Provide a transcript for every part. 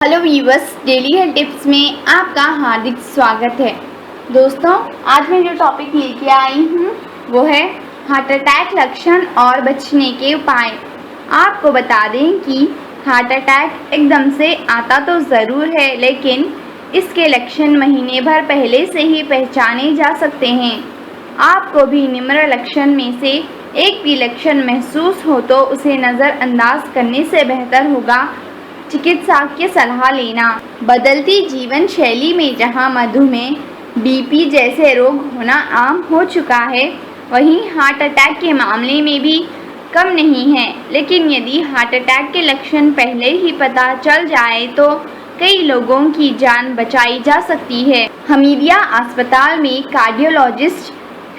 Hello viewers, daily health tips में आपका हार्दिक स्वागत है। दोस्तों, आज मैं जो टॉपिक लेके आई हूँ वो है हार्ट अटैक लक्षण और बचने के उपाय। आपको बता दें कि हार्ट अटैक एकदम से आता तो ज़रूर है, लेकिन इसके लक्षण महीने भर पहले से ही पहचाने जा सकते हैं। आपको भी निम्न लक्षण में से एक भी लक्षण महसूस हो तो उसे नज़रअंदाज करने से बेहतर होगा चिकित्सक की सलाह लेना। बदलती जीवन शैली में जहां मधुमेह, बीपी जैसे रोग होना आम हो चुका है, वहीं हार्ट अटैक के मामले में भी कम नहीं है। लेकिन यदि हार्ट अटैक के लक्षण पहले ही पता चल जाए तो कई लोगों की जान बचाई जा सकती है। हमीदिया अस्पताल में cardiologist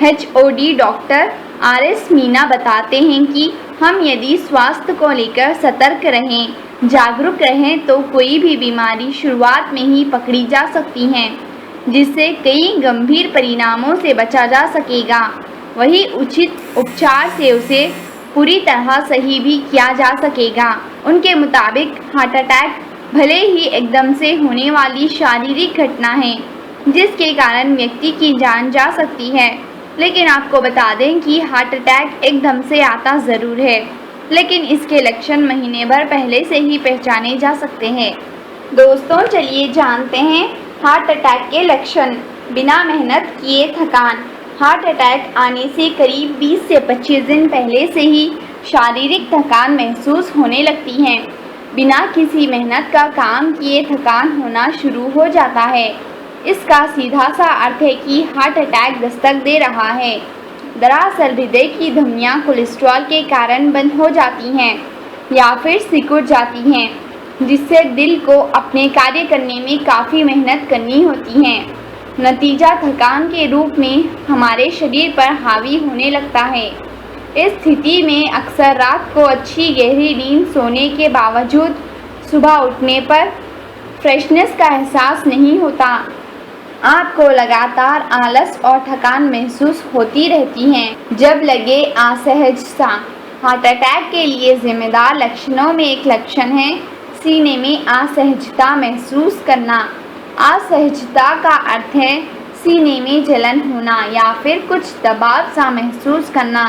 HOD doctor RS Meena बताते हैं कि हम यदि स्वास्थ्य को लेकर सतर्क रहें, जागरूक रहें तो कोई भी बीमारी शुरुआत में ही पकड़ी जा सकती है, जिससे कई गंभीर परिणामों से बचा जा सकेगा। वही उचित उपचार से उसे पूरी तरह सही भी किया जा सकेगा। उनके मुताबिक हार्ट अटैक भले ही एकदम से होने वाली शारीरिक घटना है जिसके कारण व्यक्ति की जान जा सकती है, लेकिन आपको बता दें कि हार्ट अटैक एकदम से आता ज़रूर है, लेकिन इसके लक्षण महीने भर पहले से ही पहचाने जा सकते हैं। दोस्तों, चलिए जानते हैं हार्ट अटैक के लक्षण। बिना मेहनत किए थकान। हार्ट अटैक आने से करीब 20 से 25 दिन पहले से ही शारीरिक थकान महसूस होने लगती है। बिना किसी मेहनत का काम किए थकान होना शुरू हो जाता है। इसका सीधा सा अर्थ है कि हार्ट अटैक दस्तक दे रहा है। दरअसल हृदय की धमनियां कोलेस्ट्रॉल के कारण बंद हो जाती हैं या फिर सिकुड़ जाती हैं, जिससे दिल को अपने कार्य करने में काफ़ी मेहनत करनी होती है। नतीजा थकान के रूप में हमारे शरीर पर हावी होने लगता है। इस स्थिति में अक्सर रात को अच्छी गहरी नींद सोने के बावजूद सुबह उठने पर फ्रेशनेस का एहसास नहीं होता। आपको लगातार आलस और थकान महसूस होती रहती है। जब लगे असहजता। हार्ट अटैक के लिए जिम्मेदार लक्षणों में एक लक्षण है सीने में असहजता महसूस करना। असहजता का अर्थ है सीने में जलन होना या फिर कुछ दबाव सा महसूस करना।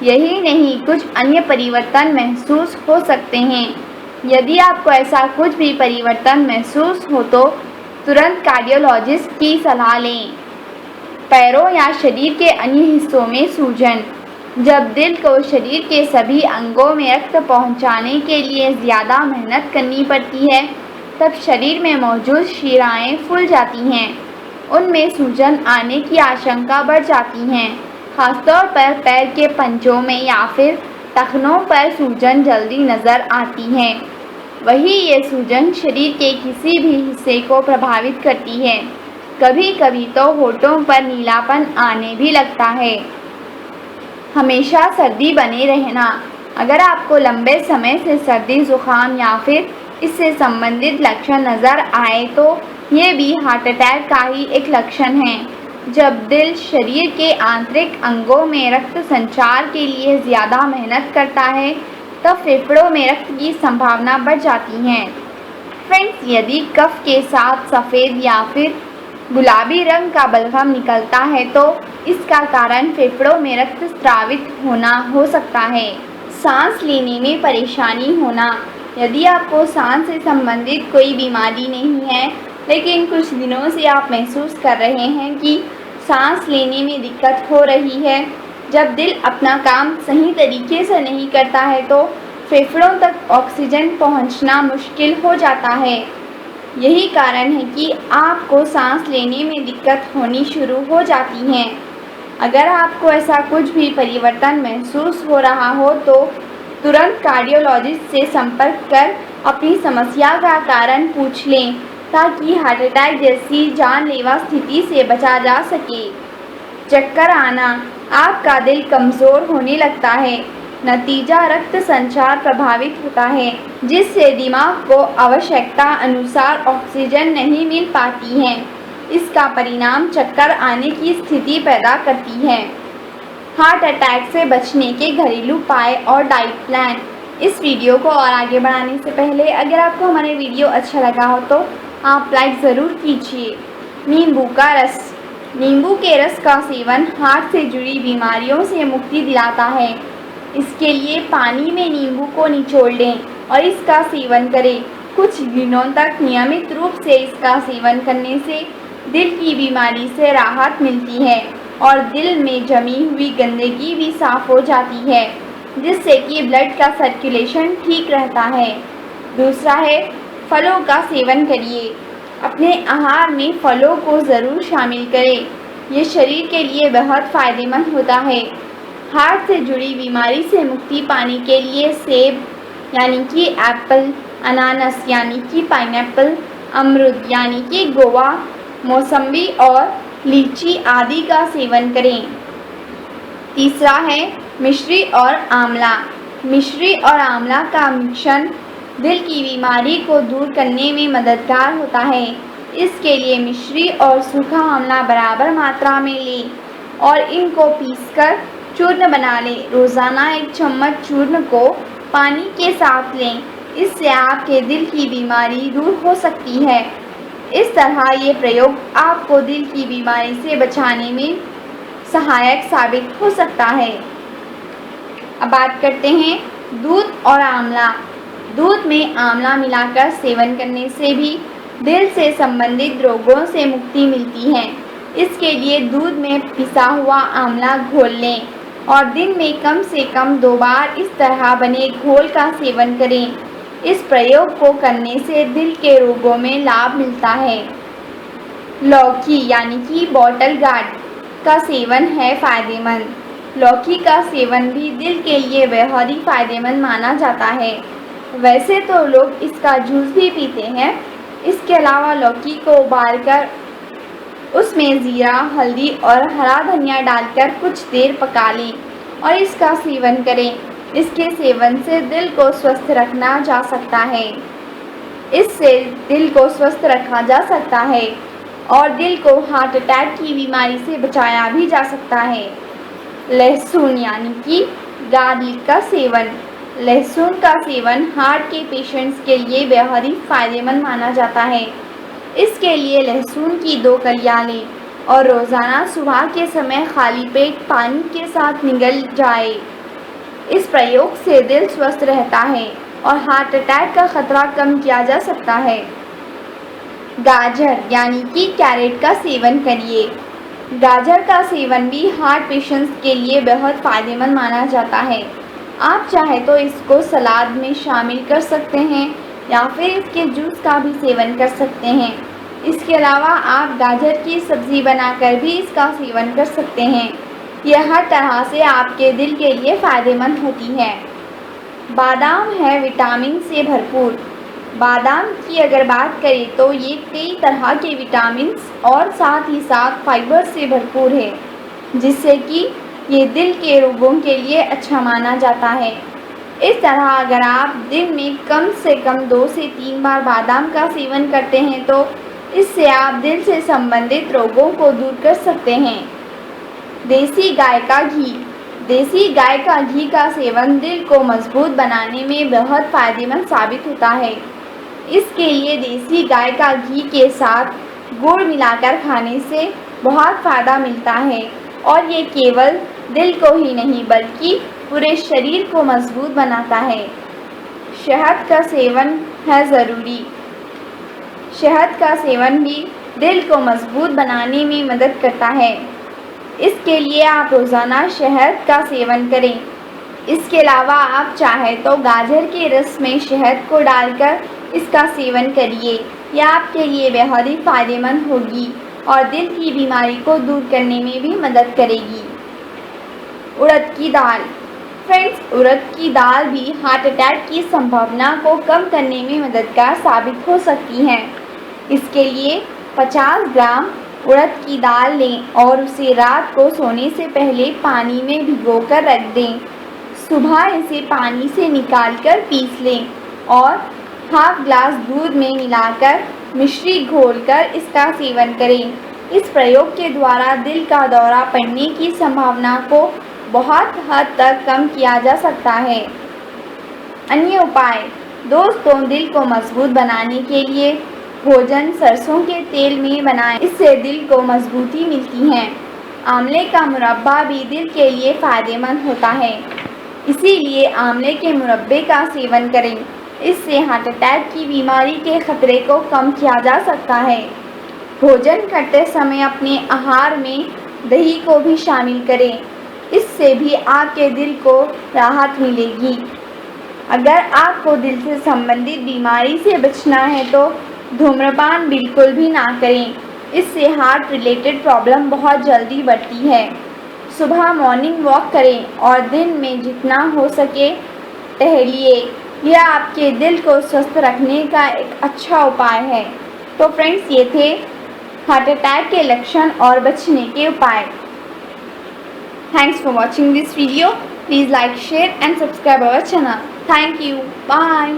यही नहीं, कुछ अन्य परिवर्तन महसूस हो सकते हैं। यदि आपको ऐसा कुछ भी परिवर्तन महसूस हो तो तुरंत कार्डियोलॉजिस्ट की सलाह लें। पैरों या शरीर के अन्य हिस्सों में सूजन। जब दिल को शरीर के सभी अंगों में रक्त पहुंचाने के लिए ज़्यादा मेहनत करनी पड़ती है, तब शरीर में मौजूद शिराएं फूल जाती हैं। उनमें सूजन आने की आशंका बढ़ जाती हैं। खासतौर पर पैर के पंजों में या फिर टखनों पर सूजन जल्दी नज़र आती है। वही ये सूजन शरीर के किसी भी हिस्से को प्रभावित करती है। कभी कभी तो होठों पर नीलापन आने भी लगता है। हमेशा सर्दी बने रहना। अगर आपको लंबे समय से सर्दी, जुकाम या फिर इससे संबंधित लक्षण नज़र आए तो ये भी हार्ट अटैक का ही एक लक्षण है। जब दिल शरीर के आंतरिक अंगों में रक्त संचार के लिए ज़्यादा मेहनत करता है तब फेफड़ों में रक्त की संभावना बढ़ जाती है। फ्रेंड्स, यदि कफ के साथ सफ़ेद या फिर गुलाबी रंग का बलगम निकलता है तो इसका कारण फेफड़ों में रक्त स्रावित होना हो सकता है। सांस लेने में परेशानी होना। यदि आपको सांस से संबंधित कोई बीमारी नहीं है, लेकिन कुछ दिनों से आप महसूस कर रहे हैं कि सांस लेने में दिक्कत हो रही है, जब दिल अपना काम सही तरीके से नहीं करता है तो फेफड़ों तक ऑक्सीजन पहुंचना मुश्किल हो जाता है। यही कारण है कि आपको सांस लेने में दिक्कत होनी शुरू हो जाती है। अगर आपको ऐसा कुछ भी परिवर्तन महसूस हो रहा हो तो तुरंत कार्डियोलॉजिस्ट से संपर्क कर अपनी समस्या का कारण पूछ लें, ताकि हार्ट अटैक जैसी जानलेवा स्थिति से बचा जा सके। चक्कर आना। आपका दिल कमज़ोर होने लगता है। नतीजा रक्त संचार प्रभावित होता है, जिससे दिमाग को आवश्यकता अनुसार ऑक्सीजन नहीं मिल पाती है। इसका परिणाम चक्कर आने की स्थिति पैदा करती है। हार्ट अटैक से बचने के घरेलू उपाय और डाइट प्लान। इस वीडियो को और आगे बढ़ाने से पहले अगर आपको हमारे वीडियो अच्छा लगा हो तो आप लाइक ज़रूर कीजिए। नींबू का रस। नींबू के रस का सेवन हार्ट से जुड़ी बीमारियों से मुक्ति दिलाता है। इसके लिए पानी में नींबू को निचोड़ लें और इसका सेवन करें। कुछ दिनों तक नियमित रूप से इसका सेवन करने से दिल की बीमारी से राहत मिलती है और दिल में जमी हुई गंदगी भी साफ हो जाती है, जिससे कि ब्लड का सर्कुलेशन ठीक रहता है। दूसरा है फलों का सेवन करिए। अपने आहार में फलों को ज़रूर शामिल करें। ये शरीर के लिए बहुत फ़ायदेमंद होता है। हार्ट से जुड़ी बीमारी से मुक्ति पाने के लिए सेब यानी कि एप्पल, अनानास यानी कि पाइनएप्पल, अमरूद यानी कि गोवा, मौसम्बी और लीची आदि का सेवन करें। तीसरा है मिश्री और आंवला। मिश्री और आंवला का मिश्रण दिल की बीमारी को दूर करने में मददगार होता है। इसके लिए मिश्री और सूखा आंवला बराबर मात्रा में लें और इनको पीसकर चूर्ण बना लें। रोज़ाना 1 चम्मच चूर्ण को पानी के साथ लें। इससे आपके दिल की बीमारी दूर हो सकती है। इस तरह ये प्रयोग आपको दिल की बीमारी से बचाने में सहायक साबित हो सकता है। अब बात करते हैं दूध और आंवला। दूध में आंवला मिलाकर सेवन करने से भी दिल से संबंधित रोगों से मुक्ति मिलती है। इसके लिए दूध में पिसा हुआ आंवला घोल लें और दिन में कम से कम 2 बार इस तरह बने घोल का सेवन करें। इस प्रयोग को करने से दिल के रोगों में लाभ मिलता है। लौकी यानी कि बॉटल गार्ड का सेवन है फ़ायदेमंद। लौकी का सेवन भी दिल के लिए बेहद ही फ़ायदेमंद माना जाता है। वैसे तो लोग इसका जूस भी पीते हैं। इसके अलावा लौकी को उबालकर उसमें ज़ीरा, हल्दी और हरा धनिया डालकर कुछ देर पका लें और इसका सेवन करें। इसके सेवन से दिल को स्वस्थ रखा जा सकता है। इससे दिल को स्वस्थ रखा जा सकता है और दिल को हार्ट अटैक की बीमारी से बचाया भी जा सकता है। लहसुन यानी कि गार्लिक का सेवन। लहसुन का सेवन हार्ट के पेशेंट्स के लिए बेहद ही फ़ायदेमंद माना जाता है। इसके लिए लहसुन की 2 कलियां लें और रोज़ाना सुबह के समय खाली पेट पानी के साथ निगल जाए। इस प्रयोग से दिल स्वस्थ रहता है और हार्ट अटैक का खतरा कम किया जा सकता है। गाजर यानी कि कैरेट का सेवन करिए। गाजर का सेवन भी हार्ट पेशेंट्स के लिए बहुत फ़ायदेमंद माना जाता है। आप चाहे तो इसको सलाद में शामिल कर सकते हैं या फिर इसके जूस का भी सेवन कर सकते हैं। इसके अलावा आप गाजर की सब्ज़ी बनाकर भी इसका सेवन कर सकते हैं। यह हर तरह से आपके दिल के लिए फ़ायदेमंद होती है। बादाम है विटामिन से भरपूर। बादाम की अगर बात करें तो ये कई तरह के विटामिन्स और साथ ही साथ फाइबर से भरपूर है, जिससे कि ये दिल के रोगों के लिए अच्छा माना जाता है। इस तरह अगर आप दिन में कम से कम 2 से 3 बार बादाम का सेवन करते हैं तो इससे आप दिल से संबंधित रोगों को दूर कर सकते हैं। देसी गाय का घी। देसी गाय का घी का सेवन दिल को मजबूत बनाने में बहुत फ़ायदेमंद साबित होता है। इसके लिए देसी गाय का घी के साथ गुड़ मिलाकर खाने से बहुत फ़ायदा मिलता है और ये केवल दिल को ही नहीं बल्कि पूरे शरीर को मजबूत बनाता है। शहद का सेवन है ज़रूरी। शहद का सेवन भी दिल को मजबूत बनाने में मदद करता है। इसके लिए आप रोज़ाना शहद का सेवन करें। इसके अलावा आप चाहें तो गाजर के रस में शहद को डालकर इसका सेवन करिए। यह आपके लिए बेहद ही फ़ायदेमंद होगी और दिल की बीमारी को दूर करने में भी मदद करेगी। उड़द की दाल। फ्रेंड्स, उड़द की दाल भी हार्ट अटैक की संभावना को कम करने में मददगार साबित हो सकती है। इसके लिए 50 ग्राम उड़द की दाल लें और उसे रात को सोने से पहले पानी में भिगोकर रख दें। सुबह इसे पानी से निकालकर पीस लें और हाफ ग्लास दूध में मिलाकर मिश्री घोलकर इसका सेवन करें। इस प्रयोग के द्वारा दिल का दौरा पड़ने की संभावना को बहुत हद तक कम किया जा सकता है। अन्य उपाय। दोस्तों, दिल को मजबूत बनाने के लिए भोजन सरसों के तेल में बनाएं, इससे दिल को मजबूती मिलती है। आंवले का मुरब्बा भी दिल के लिए फायदेमंद होता है, इसीलिए आंवले के मुरब्बे का सेवन करें। इससे हार्ट अटैक की बीमारी के खतरे को कम किया जा सकता है। भोजन करते समय अपने आहार में दही को भी शामिल करें, इससे भी आपके दिल को राहत मिलेगी। अगर आपको दिल से संबंधित बीमारी से बचना है तो धूम्रपान बिल्कुल भी ना करें, इससे हार्ट रिलेटेड प्रॉब्लम बहुत जल्दी बढ़ती है। सुबह मॉर्निंग वॉक करें और दिन में जितना हो सके टहलिए, यह आपके दिल को स्वस्थ रखने का एक अच्छा उपाय है। तो फ्रेंड्स, ये थे हार्ट अटैक के लक्षण और बचने के उपाय। Thanks for watching this video. Please like, share and subscribe our channel. Thank you. Bye.